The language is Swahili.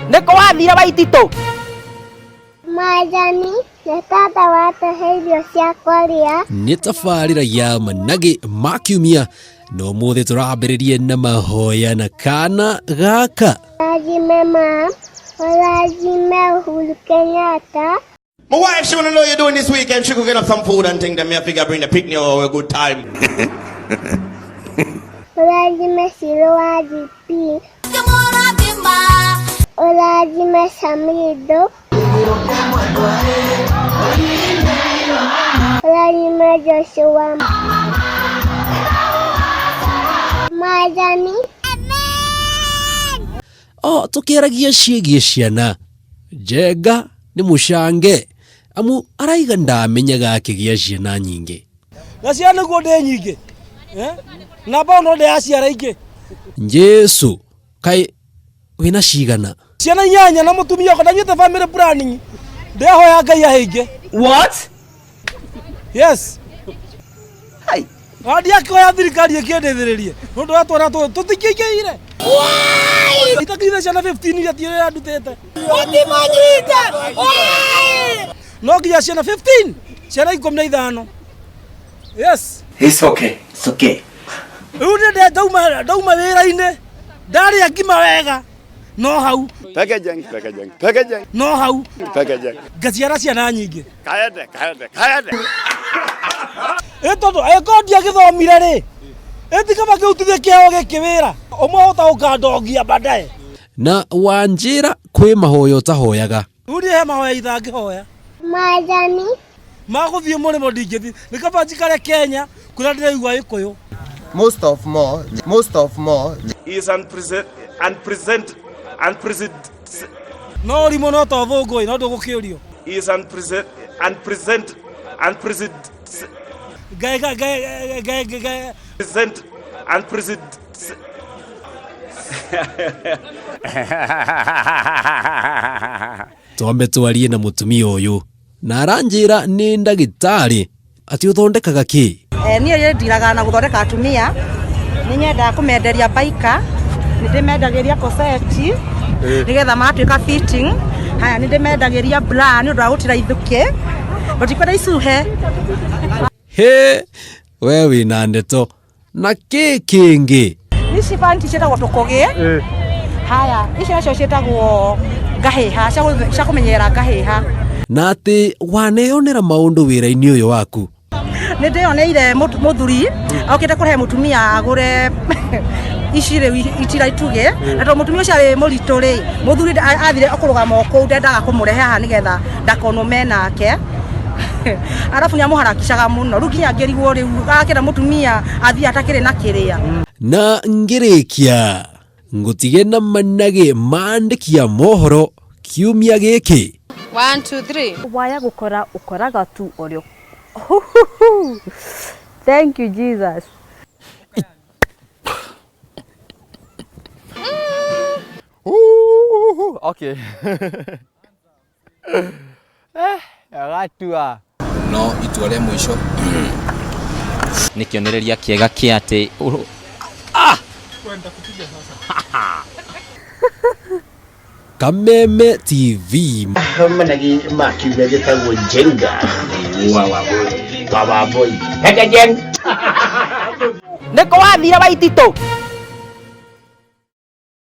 Niko wathira Waititu. Majani na tata watahe ciakwa ria. Nĩ tabarĩra ya manage ma kiumia no mũthĩ tũrambĩrĩrie na mahoya na kana gaka. Rajime ma, Rajime Uhuru Kenyatta. My wife, she wanna know you're doing this weekend. She could get up some food and think that me I figure bring the picnic or a good time. Rajime Siroa GP. Rajime Samido. Rajime Joshua. Majani. O tukĩaragia ciĩgiĩ ciana Njenga nĩ mũcange amu araiga ndamenyaga akĩgĩa ciana nyingĩ. Na ciana nĩguo ndĩ nyingĩ na bono ndĩ aciara ingĩ. Jesu kaĩ wĩna cigana? Ciana 8 na mũtumia ũko ndanyuĩte family planning ndĩhoya Ngai ahinge. What? Yes. Hai. Hadi akĩoya thirikari ĩkĩndeithĩrĩrie nũndũ wa twana tũtikĩingĩire. Why? Itakire ciana 15 iria tiĩrĩa ndutĩte. Ũtimanyite. No nginya ciana 15 ciana 15. Yes. It's okay. It's okay. Rĩu nĩ ndauma wĩra-inĩ ndarĩa ngima wega no hau packaging no hau packaging ngaciara ciana nyingĩ. Kayade Ĩtondũ ĩkondia gĩthomire rĩ ĩtika makĩrutithia kĩheo gĩkĩ wĩra ũmwe ũtaũkandongia baadaye. Na Wanjĩra kwĩ mahoya ũtahoyaga. Rĩu nĩ he mahoya itangĩhoya. Majani. Magũthiĩ mũrĩmo ndingĩthiĩ nĩ kaba njikare Kenya kũrĩa ndĩraigua Gĩkũyũ. Most of more He is unprecedented. No rimũ no to thũngũĩ no ndũgũkĩũrio. He is unprecedented. Twambe twarie na mũtumia ũyũ na aranjĩra nĩ ndagĩtarĩ atĩ ũthondekaga kĩ? Niĩ ndiraga na gũthondeka atumia nĩ nyenda kũmenderia baika nĩ ndĩmendagĩria koseti nĩgetha magatuĩka fitting. Haya nĩ ndĩmendagĩria bra nĩ ũndũ wa gũtira ithũke gũtikwenda icuhe. He we wĩna ndeto na kĩ kĩngĩ? Ici panti ciĩtagwo tũkũgĩ. Haya ici nacio ciĩtagwo ngahĩha cia kũmenyerera ngahĩha. Na atĩ waneyonera maũndũ wĩra-inĩ ũyũ waku? Nĩ ndĩyoneire mũthuri okĩte kũrehe mũtumia agũre ici rĩu itira ituge na tondũ mũtumia ũcio arĩ mũritũ rĩ mũthuri athire kũrũgama kũu ndendaga kũmũrehe haha nĩgetha ndakonome nake. Arabu nĩamũharakishaga mũno rĩu nginya ngĩrigwo rĩu akĩra mũtumia athiĩ atakĩrĩ na kĩrĩa. Na ngĩrĩkia ngũtige na manage mandĩkia mohoro kiumia gĩkĩ. 1 2 3 waya gũkora ũkoraga tu ũrĩo. Thank you Jesus. Okay. Agatua. No itua rĩa mũico nĩ kĩonereria kĩega kĩa atĩ Kwenda kupiga sasa. Kameme TV. Managi makiuga gĩtagwo Njenga. Wa boy. Niko wathira Waititu.